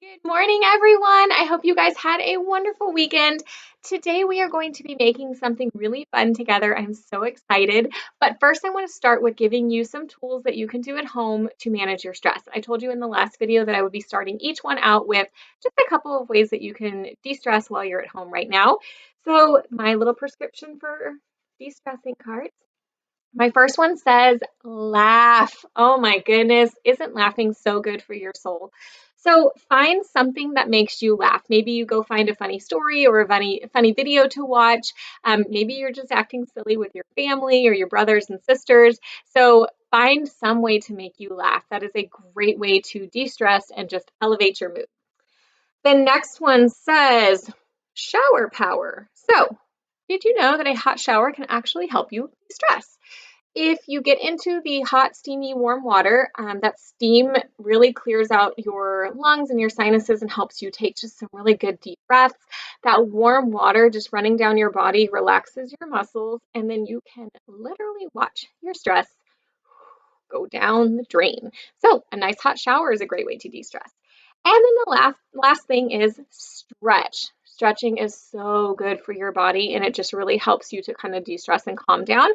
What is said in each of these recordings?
Good morning, everyone. I hope you guys had a wonderful weekend. Today, we are going to be making something really fun together. I'm so excited. But first, I want to start with giving you some tools that you can do at home to manage your stress. I told you in the last video that I would be starting each one out with just a couple of ways that you can de-stress while you're at home right now. So, my little prescription for de-stressing cards. My first one says laugh. Oh my goodness, isn't laughing so good for your soul? So find something that makes you laugh. Maybe you go find a funny story or a funny video to watch. Maybe you're just acting silly with your family or your brothers and sisters. So find some way to make you laugh. That is a great way to de-stress and just elevate your mood. The next one says shower power. So did you know that a hot shower can actually help you de-stress? If you get into the hot, steamy, warm water, that steam really clears out your lungs and your sinuses and helps you take just some really good deep breaths. That warm water just running down your body relaxes your muscles, and then you can literally watch your stress go down the drain. So a nice hot shower is a great way to de-stress. And then the last thing is stretch. Stretching is so good for your body, and it just really helps you to kind of de-stress and calm down.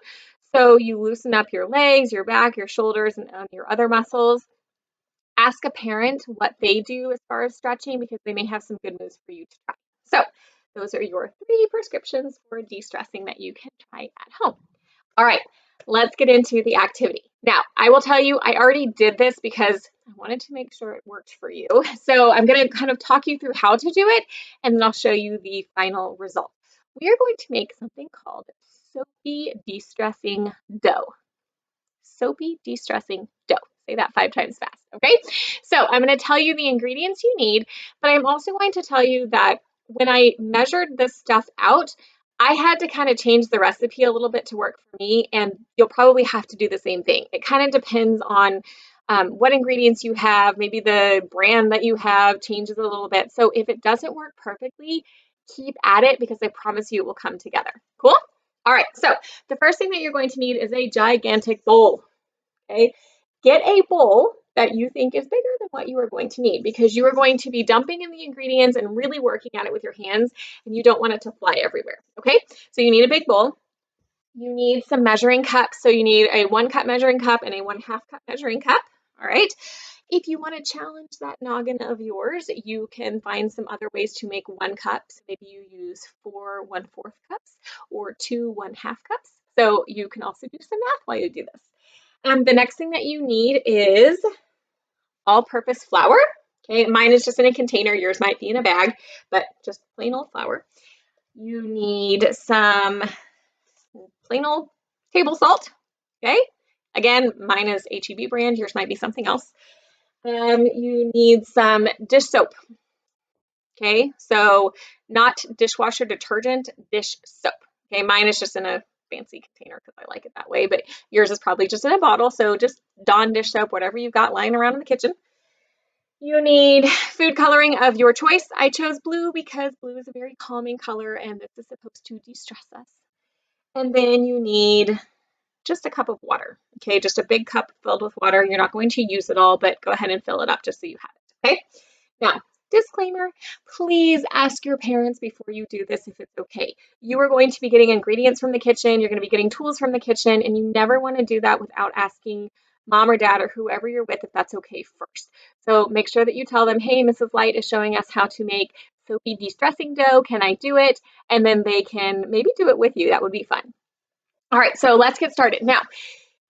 So you loosen up your legs, your back, your shoulders, and your other muscles. Ask a parent what they do as far as stretching because they may have some good moves for you to try. So those are your 3 prescriptions for de-stressing that you can try at home. All right, let's get into the activity. Now, I will tell you, I already did this because I wanted to make sure it worked for you. So I'm going to kind of talk you through how to do it, and then I'll show you the final result. We are going to make something called Soapy De-Stressing Dough. Soapy De-Stressing Dough. Say that 5 times fast, okay? So I'm going to tell you the ingredients you need, but I'm also going to tell you that when I measured this stuff out, I had to kind of change the recipe a little bit to work for me, and you'll probably have to do the same thing. It kind of depends on what ingredients you have. Maybe the brand that you have changes a little bit. So if it doesn't work perfectly, keep at it because I promise you it will come together. Cool? All right, so the first thing that you're going to need is a gigantic bowl. Okay, get a bowl that you think is bigger than what you are going to need because you are going to be dumping in the ingredients and really working at it with your hands, and you don't want it to fly everywhere. Okay, so you need a big bowl. You need some measuring cups. So you need a 1 cup measuring cup and a 1/2 cup measuring cup. All right. If you want to challenge that noggin of yours, you can find some other ways to make 1 cup. So maybe you use 4 1/4 cups or 2 1/2 cups. So you can also do some math while you do this. The next thing that you need is all-purpose flour. Okay, mine is just in a container. Yours might be in a bag, but just plain old flour. You need some plain old table salt. Okay, again, mine is HEB brand. Yours might be something else. You need some dish soap. Okay, so not dishwasher detergent, dish soap. Okay, mine is just in a fancy container because I like it that way, but yours is probably just in a bottle. So just Dawn dish soap, whatever you've got lying around in the kitchen. You need food coloring of your choice. I chose blue because blue is a very calming color and this is supposed to de-stress us. And then you need just a cup of water. Okay, just a big cup filled with water. You're not going to use it all, but go ahead and fill it up just so you have it. Okay, now disclaimer, please ask your parents before you do this if it's okay. You are going to be getting ingredients from the kitchen, you're going to be getting tools from the kitchen, and you never want to do that without asking mom or dad or whoever you're with if that's okay first. So make sure that you tell them, hey, Mrs. Light is showing us how to make Soapy De-Stressing Dough. Can I do it? And then they can maybe do it with you. That would be fun. All right, so let's get started. Now,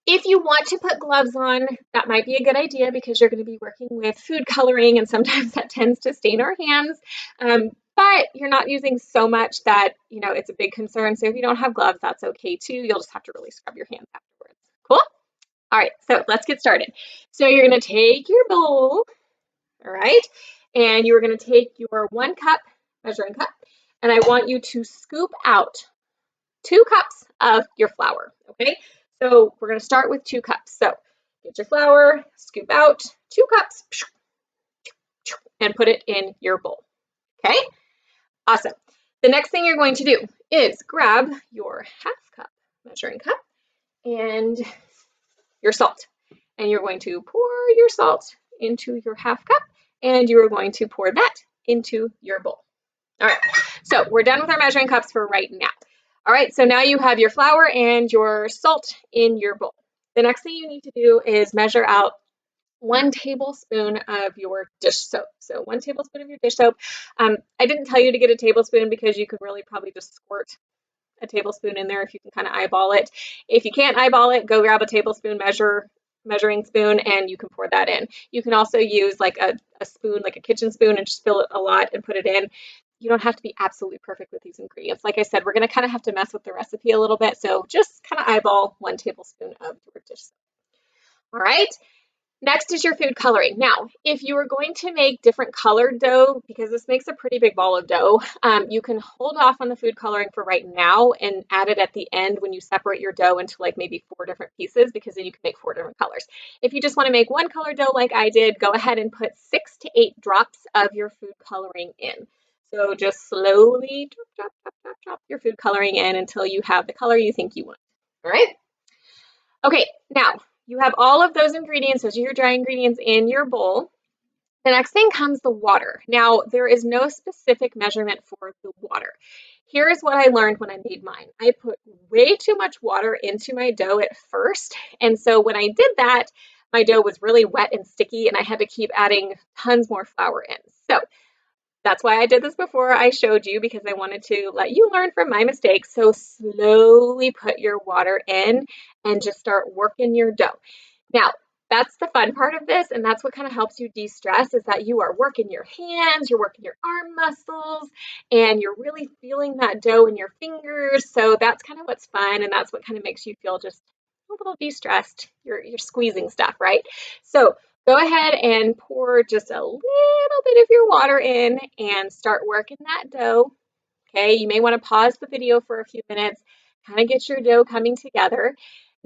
if you want to put gloves on, that might be a good idea because you're going to be working with food coloring and sometimes that tends to stain our hands. But you're not using so much that, it's a big concern. So if you don't have gloves, that's okay too. You'll just have to really scrub your hands afterwards. Cool? All right, so let's get started. So you're going to take your bowl, all right, and you're going to take your 1 cup measuring cup, and I want you to scoop out 2 cups of your flour, okay? So we're going to start with 2 cups. So get your flour, scoop out 2 cups, and put it in your bowl, okay? Awesome. The next thing you're going to do is grab your 1/2 cup measuring cup and your salt. And you're going to pour your salt into your 1/2 cup and you are going to pour that into your bowl. All right, so we're done with our measuring cups for right now. All right, so now you have your flour and your salt in your bowl. The next thing you need to do is measure out 1 tablespoon of your dish soap. So 1 tablespoon of your dish soap. I didn't tell you to get a tablespoon because you could really probably just squirt a tablespoon in there if you can kind of eyeball it. If you can't eyeball it, go grab a tablespoon measuring spoon and you can pour that in. You can also use like a spoon, like a kitchen spoon, and just fill it a lot and put it in. You don't have to be absolutely perfect with these ingredients. Like I said, we're going to kind of have to mess with the recipe a little bit. So just kind of eyeball 1 tablespoon of your dish soap. All right. Next is your food coloring. Now, if you are going to make different colored dough, because this makes a pretty big ball of dough, you can hold off on the food coloring for right now and add it at the end when you separate your dough into like maybe 4 different pieces, because then you can make 4 different colors. If you just want to make 1 color dough like I did, go ahead and put 6 to 8 drops of your food coloring in. So just slowly drop your food coloring in until you have the color you think you want. All right? Okay, now you have all of those ingredients, those are your dry ingredients in your bowl. The next thing comes the water. Now, there is no specific measurement for the water. Here is what I learned when I made mine. I put way too much water into my dough at first. And so when I did that, my dough was really wet and sticky, and I had to keep adding tons more flour in. So that's why I did this before I showed you, because I wanted to let you learn from my mistakes. So slowly put your water in and just start working your dough. Now, that's the fun part of this, and that's what kind of helps you de-stress, is that you are working your hands, you're working your arm muscles, and you're really feeling that dough in your fingers. So that's kind of what's fun, and that's what kind of makes you feel just a little de-stressed. You're squeezing stuff, right? So go ahead and pour just a little bit of your water in and start working that dough. Okay, you may want to pause the video for a few minutes, kind of get your dough coming together.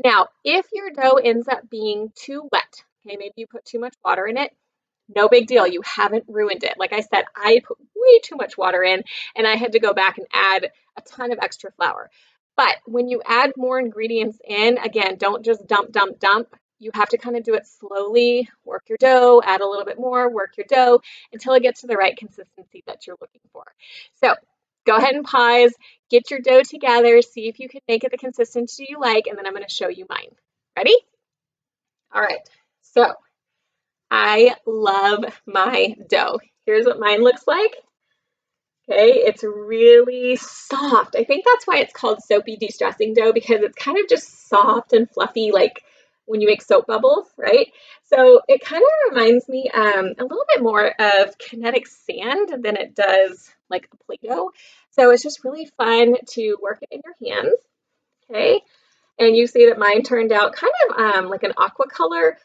Now, if your dough ends up being too wet, okay, maybe you put too much water in it, no big deal. You haven't ruined it. Like I said, I put way too much water in and I had to go back and add a ton of extra flour. But when you add more ingredients in, again, don't just dump, dump, dump. You have to kind of do it slowly, work your dough, add a little bit more, work your dough until it gets to the right consistency that you're looking for. So go ahead and pause, get your dough together, see if you can make it the consistency you like, and then I'm going to show you mine. Ready? All right. So I love my dough. Here's what mine looks like. Okay, it's really soft. I think that's why it's called Soapy De-Stressing Dough, because it's kind of just soft and fluffy, like when you make soap bubbles, right? So it kind of reminds me a little bit more of kinetic sand than it does like a Play-Doh. So it's just really fun to work it in your hands, okay? And you see that mine turned out kind of like an aqua color,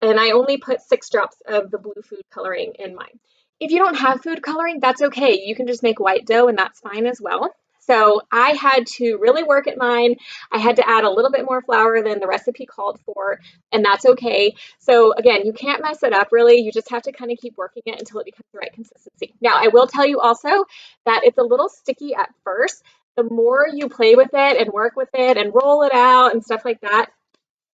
and I only put 6 drops of the blue food coloring in mine. If you don't have food coloring, that's okay. You can just make white dough and that's fine as well. So I had to really work at mine. I had to add a little bit more flour than the recipe called for, and that's okay. So again, you can't mess it up really. You just have to kind of keep working it until it becomes the right consistency. Now, I will tell you also that it's a little sticky at first. The more you play with it and work with it and roll it out and stuff like that,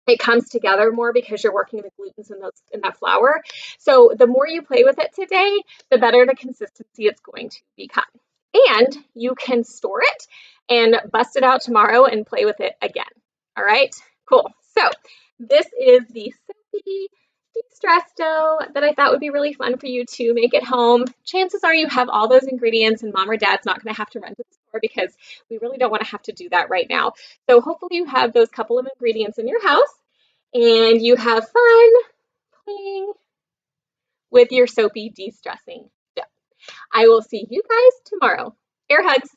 it comes together more because you're working the glutens in that flour. So the more you play with it today, the better the consistency it's going to become. And you can store it and bust it out tomorrow and play with it again. All right, cool. So this is the Soapy De-Stress dough that I thought would be really fun for you to make at home. Chances are you have all those ingredients and mom or dad's not going to have to run to the store, because we really don't want to have to do that right now. So hopefully you have those couple of ingredients in your house and you have fun playing with your Soapy De-Stressing dough. I will see you guys tomorrow. Air hugs.